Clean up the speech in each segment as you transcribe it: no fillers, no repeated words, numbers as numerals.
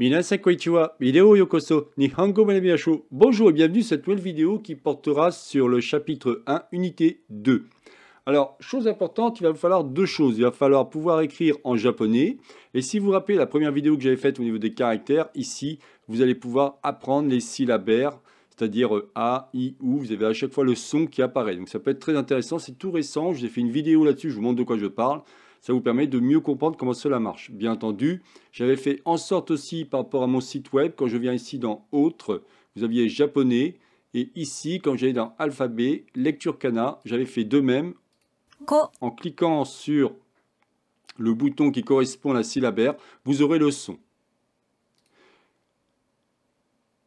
Minasan konnichiwa, vidéo yokoso, Nihongo Manabiyasho. Bonjour et bienvenue à cette nouvelle vidéo qui portera sur le chapitre 1, unité 2. Alors, chose importante, il va vous falloir deux choses. Il va falloir pouvoir écrire en japonais. Et si vous vous rappelez la première vidéo que j'avais faite au niveau des caractères, ici, vous allez pouvoir apprendre les syllabaires, c'est-à-dire A, I, OU. Vous avez à chaque fois le son qui apparaît. Donc ça peut être très intéressant. C'est tout récent. Je vous ai fait une vidéo là-dessus. Je vous montre de quoi je parle. Ça vous permet de mieux comprendre comment cela marche. Bien entendu, j'avais fait en sorte aussi par rapport à mon site web, quand je viens ici dans Autres, vous aviez japonais. Et ici, quand j'allais dans Alphabet, Lecture Kana, j'avais fait de même. En cliquant sur le bouton qui correspond à la syllabaire, vous aurez le son.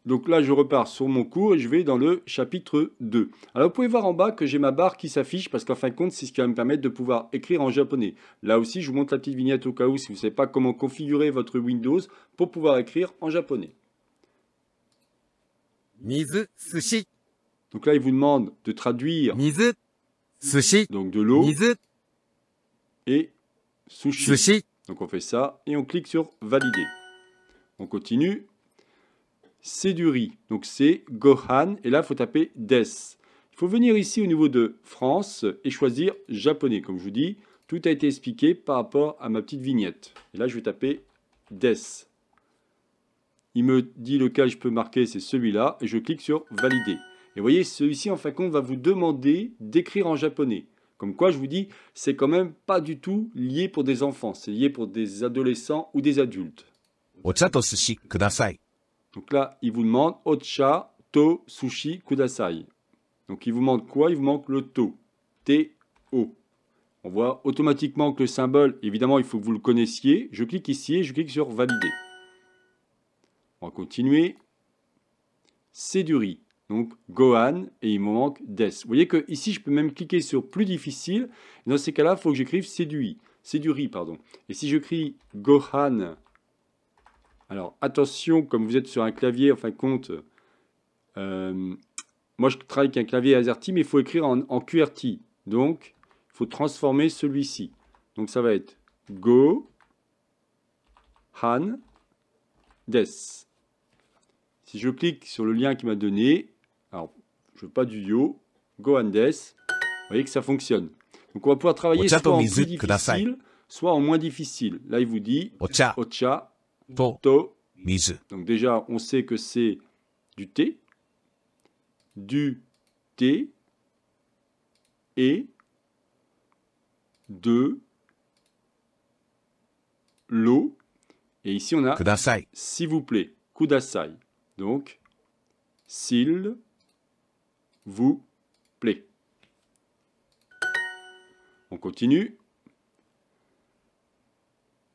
Donc là, je repars sur mon cours et je vais dans le chapitre 2. Alors, vous pouvez voir en bas que j'ai ma barre qui s'affiche parce qu'en fin de compte, c'est ce qui va me permettre de pouvoir écrire en japonais. Là aussi, je vous montre la petite vignette au cas où si vous ne savez pas comment configurer votre Windows pour pouvoir écrire en japonais. Mizu, sushi. Donc là, il vous demande de traduire Mizu, sushi. donc de l'eau Mizu, et sushi. sushi. Donc on fait ça et on clique sur valider. On continue. C'est du riz. Donc c'est Gohan. Et là, il faut taper des. Il faut venir ici au niveau de France et choisir japonais. Comme je vous dis, tout a été expliqué par rapport à ma petite vignette. Et là, je vais taper des. Il me dit lequel je peux marquer, c'est celui-là. Et je clique sur valider. Et vous voyez, celui-ci, en fin de compte, va vous demander d'écrire en japonais. Comme quoi, je vous dis, c'est quand même pas du tout lié pour des enfants. C'est lié pour des adolescents ou des adultes. Ocha to sushi kudasai. Donc là, il vous demande Ocha to sushi kudasai. Donc il vous manque quoi? Il vous manque le to. T-O. On voit automatiquement que le symbole, évidemment, il faut que vous le connaissiez. Je clique ici et je clique sur valider. On va continuer. C'est du riz. Donc Gohan et il me manque des. Vous voyez que ici, je peux même cliquer sur plus difficile. Et dans ces cas-là, il faut que j'écrive c'est du riz. C'est du riz, pardon. Et si j'écris Gohan. Alors, attention, comme vous êtes sur un clavier, en fin de compte, moi je travaille avec un clavier AZERTY, mais il faut écrire en QWERTY. Donc, il faut transformer celui-ci. Donc, ça va être Go, Han, Des. Si je clique sur le lien qu'il m'a donné, alors, je veux pas du yo, Go, Han, Des, vous voyez que ça fonctionne. Donc, on va pouvoir travailler soit en plus difficile, soit en moins difficile. Là, il vous dit Ocha, Ocha, to, mizu. donc déjà, on sait que c'est du thé et de l'eau. Et ici, on a Kudasai. s'il vous plaît, kudasai. Donc, s'il vous plaît. On continue.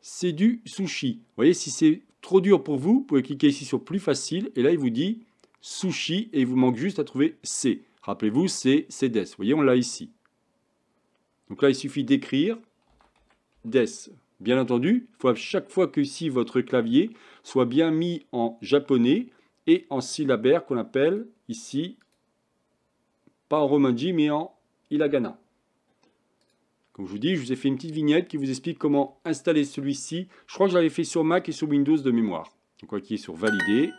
C'est du sushi. Vous voyez, si c'est trop dur pour vous, vous pouvez cliquer ici sur plus facile. Et là, il vous dit sushi et il vous manque juste à trouver C. Rappelez-vous, c'est des. Vous voyez, on l'a ici. Donc là, il suffit d'écrire des. Bien entendu, il faut à chaque fois que ici votre clavier soit bien mis en japonais et en syllabaire qu'on appelle ici, pas en romanji, mais en hiragana. Comme je vous dis, je vous ai fait une petite vignette qui vous explique comment installer celui-ci. Je crois que je l'avais fait sur Mac et sur Windows de mémoire. Donc on va cliquer sur valider.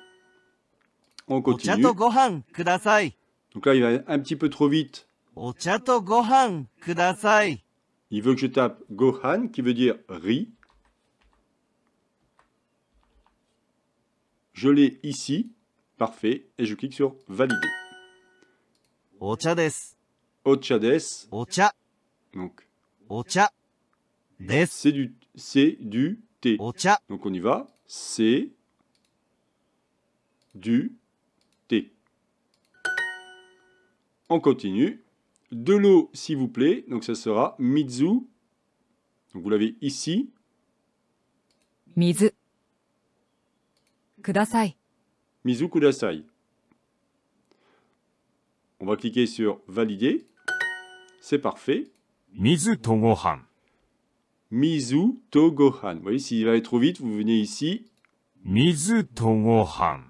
On continue. Ocha to gohan kudasai. Donc là, il va un petit peu trop vite. Ocha to gohan kudasai. Il veut que je tape Gohan, qui veut dire riz. Je l'ai ici. Parfait. Et je clique sur valider. Ocha des. Ocha des. Ocha. Donc, Ocha. Des. c'est du thé. Ocha. Donc on y va. C'est du thé. On continue. De l'eau, s'il vous plaît. Donc ça sera Mizu. Donc vous l'avez ici. Mizu. Kudasai. Mizu kudasai. On va cliquer sur valider. C'est parfait. Mizu to gohan. Mizu to gohan. Vous voyez, s'il va aller trop vite, vous venez ici. Mizu to gohan.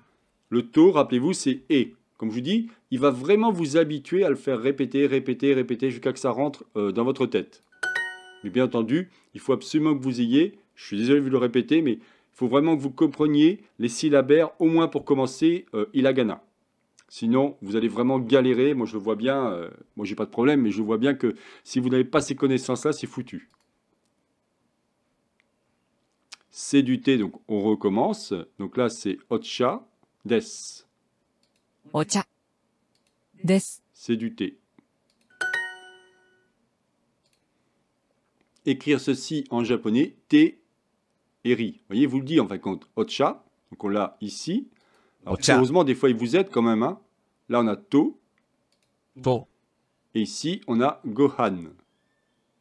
Le to, rappelez-vous, c'est et. Comme je vous dis, il va vraiment vous habituer à le faire répéter, répéter, répéter jusqu'à que ça rentre dans votre tête. Mais bien entendu, il faut absolument que vous ayez, je suis désolé de vous le répéter, mais il faut vraiment que vous compreniez les syllabaires, au moins pour commencer, hiragana. Sinon, vous allez vraiment galérer. Moi, je le vois bien. Moi, j'ai pas de problème, mais je vois bien que si vous n'avez pas ces connaissances-là, c'est foutu. C'est du thé, donc on recommence. Donc là, c'est ocha des. お茶です。 C'est du thé. Écrire ceci en japonais, thé et riz. Vous voyez, vous le dit en fin de compte. Ocha, donc on l'a ici. Alors, Ocha. heureusement, des fois, il vous aide quand même. Hein. Là, on a to. と、 Et ici, on a gohan.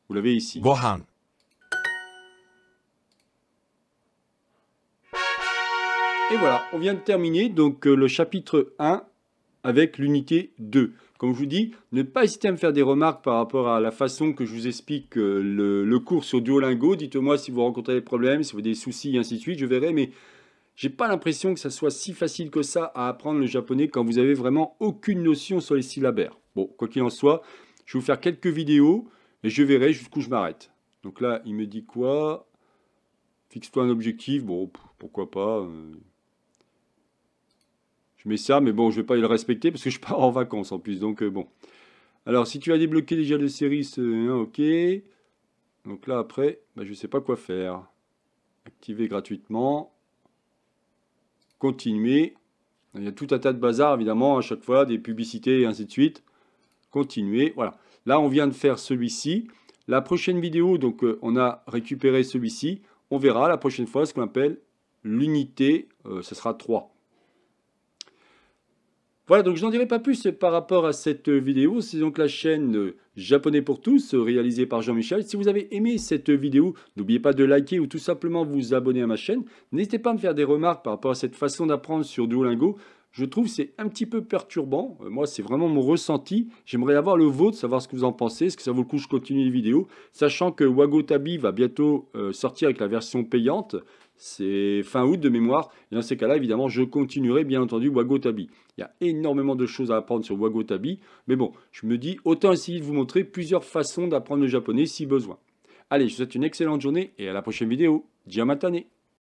Vous l'avez ici. ご飯。 Et voilà, on vient de terminer donc le chapitre 1 avec l'unité 2. Comme je vous dis, ne pas hésiter à me faire des remarques par rapport à la façon que je vous explique le cours sur Duolingo. Dites-moi si vous rencontrez des problèmes, si vous avez des soucis, et ainsi de suite, je verrai. Mais j'ai pas l'impression que ça soit si facile que ça à apprendre le japonais quand vous avez vraiment aucune notion sur les syllabaires. Bon, quoi qu'il en soit, je vais vous faire quelques vidéos et je verrai jusqu'où je m'arrête. Donc là, il me dit quoi? Fixe-toi un objectif. Bon, pourquoi pas. Je mets ça, mais bon, je ne vais pas le respecter parce que je pars en vacances en plus. Donc bon. Alors, si tu as débloqué déjà le série, ok. Donc là, après, bah, je ne sais pas quoi faire. Activer gratuitement. Continuer. Il y a tout un tas de bazar, évidemment, à chaque fois, des publicités et ainsi de suite. Continuer. Voilà. Là, on vient de faire celui-ci. La prochaine vidéo, donc, on a récupéré celui-ci. On verra la prochaine fois ce qu'on appelle l'unité. Ce sera 3. Voilà, donc je n'en dirai pas plus par rapport à cette vidéo. C'est donc la chaîne Japonais pour tous, réalisée par Jean-Michel. Si vous avez aimé cette vidéo, n'oubliez pas de liker ou tout simplement vous abonner à ma chaîne. N'hésitez pas à me faire des remarques par rapport à cette façon d'apprendre sur Duolingo. Je trouve que c'est un petit peu perturbant. Moi, c'est vraiment mon ressenti. J'aimerais avoir le vôtre, savoir ce que vous en pensez. Est-ce que ça vaut le coup que je continue les vidéos? Sachant que Wagotabi va bientôt sortir avec la version payante. C'est fin août de mémoire. Et dans ces cas-là, évidemment, je continuerai bien entendu Wagotabi. Il y a énormément de choses à apprendre sur Wagotabi. Mais bon, je me dis, autant essayer de vous montrer plusieurs façons d'apprendre le japonais si besoin. Allez, je vous souhaite une excellente journée et à la prochaine vidéo. Jiamatane!